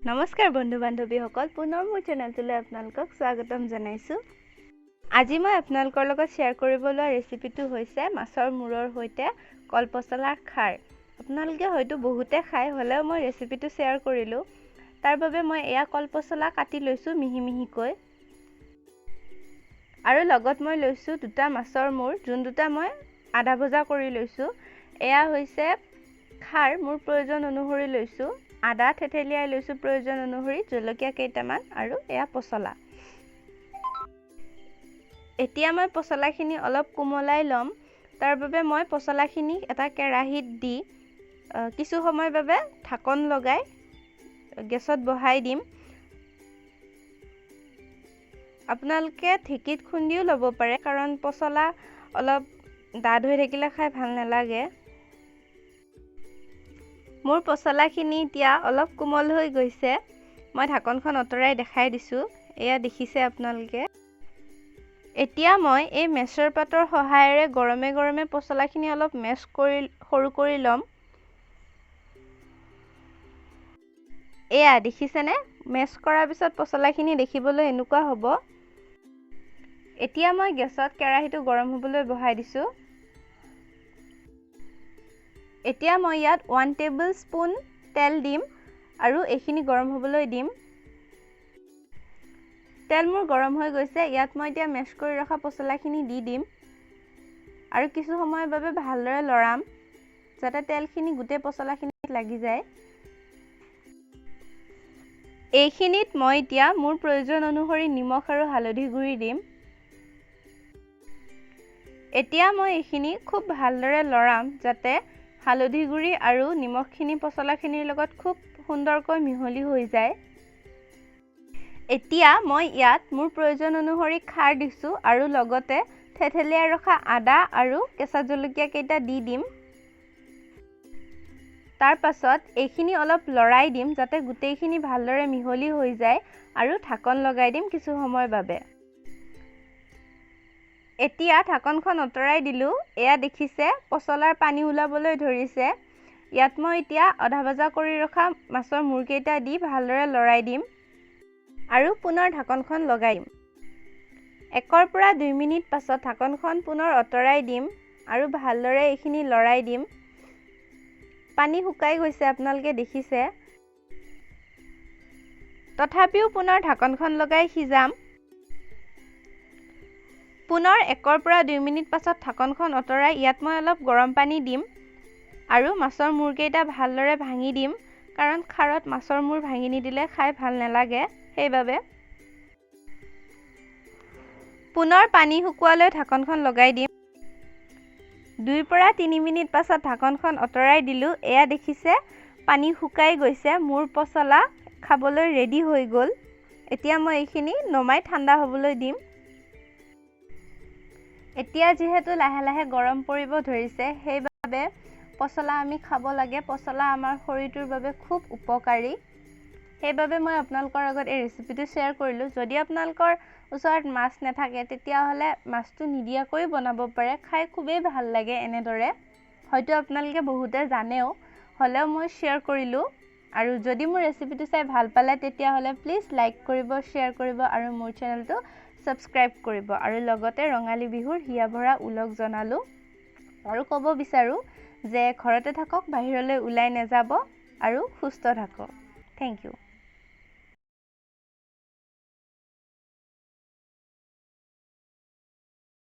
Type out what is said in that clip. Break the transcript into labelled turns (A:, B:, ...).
A: নমস্কাৰ বন্ধু বান্ধৱীসকল, পুনৰ মোৰ চেনেলটোলৈ আপোনালোকক স্বাগতম জনাইছোঁ। আজি মই আপোনালোকৰ লগত শ্বেয়াৰ কৰিবলৈ ৰেচিপিটো হৈছে মাছৰ মূৰৰ সৈতে কলপচলাৰ খাৰ। আপোনালোকে হয়তো বহুতে খাই, হ'লেও মই ৰেচিপিটো শ্বেয়াৰ কৰিলোঁ। তাৰ বাবে মই এয়া কলপচলা কাটি লৈছোঁ মিহি মিহিকৈ, আৰু লগত মই লৈছোঁ দুটা মাছৰ মূৰ, যোন দুটা মই আধা ভজা কৰি লৈছোঁ। এয়া হৈছে খাৰ, মোৰ প্ৰয়োজন অনুসৰি লৈছোঁ। আদা থেতেলিয়াই লৈছোঁ প্ৰয়োজন অনুসৰি, জলকীয়া কেইটামান, আৰু এয়া পচলা। এতিয়া মই পচলাখিনি অলপ কোমলাই ল'ম। তাৰ বাবে মই পচলাখিনি এটা কেৰাহীত দি কিছু সময়ৰ বাবে ঢাকন লগাই গেছত বহাই দিম। আপোনালোকে ঢেঁকীত খুন্দিও ল'ব পাৰে, কাৰণ পচলা অলপ ডাঠ হৈ থাকিলে খাই ভাল নালাগে। মোৰ পচলাখিনি এতিয়া অলপ কোমল হৈ গৈছে। মই ঢাকনখন আঁতৰাই দেখাই দিছোঁ, এয়া দেখিছে আপোনালোকে। এতিয়া মই এই মেছৰ পাতৰ সহায়েৰে গৰমে গৰমে পচলাখিনি অলপ মেছ কৰি সৰু কৰি ল'ম। এয়া দেখিছেনে, মেছ কৰাৰ পিছত পচলাখিনি দেখিবলৈ এনেকুৱা হ'ব। এতিয়া মই গেছত কেৰাহীটো গৰম হ'বলৈ বহাই দিছোঁ। এতিয়া মই ইয়াত 1 টেবুল স্পুন তেল দিম, আৰু এইখিনি গৰম হ'বলৈ দিম। তেল মোৰ গৰম হৈ গৈছে। ইয়াত মই এতিয়া মেছ কৰি ৰখা পচলাখিনি দি দিম, আৰু কিছু সময়ৰ বাবে ভালদৰে লৰাম, যাতে তেলখিনি গোটেই পচলাখিনিত লাগি যায়। এইখিনিত মই এতিয়া মোৰ প্ৰয়োজন অনুসৰি নিমখ আৰু হালধি গুড়ি দিম। এতিয়া মই এইখিনি খুব ভালদৰে লৰাম, যাতে হালধি গুড়ি আৰু নিমখখিনি পচলাখিনিৰ লগত খুব সুন্দৰকৈ মিহলি হৈ যায়। এতিয়া মই ইয়াত মোৰ প্ৰয়োজন অনুসৰি খাৰ দিছোঁ, আৰু লগতে থেতেলিয়াই ৰখা আদা আৰু কেঁচা জলকীয়া কেইটা দি দিম। তাৰ পাছত এইখিনি অলপ লৰাই দিম, যাতে গোটেইখিনি ভালদৰে মিহলি হৈ যায়, আৰু ঢাকন লগাই দিম কিছু সময়ৰ বাবে। এতিয়া ঢাকনখন আঁতৰাই দিলোঁ। এয়া দেখিছে, পচলাৰ পানী ওলাবলৈ ধৰিছে। ইয়াত মই এতিয়া আধা ভজা কৰি ৰখা মাছৰ মূৰকেইটা দি ভালদৰে লৰাই দিম, আৰু পুনৰ ঢাকনখন লগাই দিম। 1 পৰা 2 মিনিট পাছত ঢাকনখন পুনৰ আঁতৰাই দিম, আৰু ভালদৰে এইখিনি লৰাই দিম। পানী শুকাই গৈছে, আপোনালোকে দেখিছে। তথাপিও পুনৰ ঢাকনখন লগাই সিজাম। পুনৰ 1 পৰা 2 মিনিট পাছত ঢাকনখন আঁতৰাই ইয়াত মই অলপ গৰম পানী দিম, আৰু মাছৰ মূৰকেইটা ভালদৰে ভাঙি দিম, কাৰণ খাৰত মাছৰ মূৰ ভাঙি নিদিলে খাই ভাল নালাগে, সেইবাবে। পুনৰ পানী শুকোৱালৈ ঢাকনখন লগাই দিম। 2 পৰা 3 মিনিট পাছত ঢাকনখন আঁতৰাই দিলোঁ। এয়া দেখিছে, পানী শুকাই গৈছে, মোৰ পচলা খাবলৈ ৰেডি হৈ গ'ল। এতিয়া মই এইখিনি নমাই ঠাণ্ডা হ'বলৈ দিম। এতিয়া যিহেতু লাহে লাহে গৰম পৰিব ধৰিছে, সেইবাবে পচলা আমি খাব লাগে। পচলা আমাৰ শৰীৰটোৰ বাবে খুব উপকাৰী। সেইবাবে মই আপোনালোকৰ আগত এই ৰেচিপিটো শ্বেয়াৰ কৰিলোঁ। যদি আপোনালোকৰ ওচৰত মাছ নাথাকে, তেতিয়াহ'লে মাছটো নিদিয়াকৈ বনাব পাৰে, খাই খুবেই ভাল লাগে এনেদৰে। হয়তো আপোনালোকে বহুতে জানেও, হ'লেও মই শ্বেয়াৰ কৰিলোঁ। আৰু যদি মোৰ ৰেচিপিটো চাই ভাল পালে, তেতিয়াহ'লে প্লিজ লাইক কৰিব, শ্বেয়াৰ কৰিব, আৰু মোৰ চেনেলটো ছাবস্ক্ৰাইব কৰিব। আৰু লগতে ৰঙালী বিহুৰ হিয়া ভৰা ওলগ জনালোঁ, আৰু ক'ব বিচাৰোঁ যে ঘৰতে থাকক, বাহিৰলৈ ওলাই নাযাব, আৰু সুস্থ থাকক। Thank U.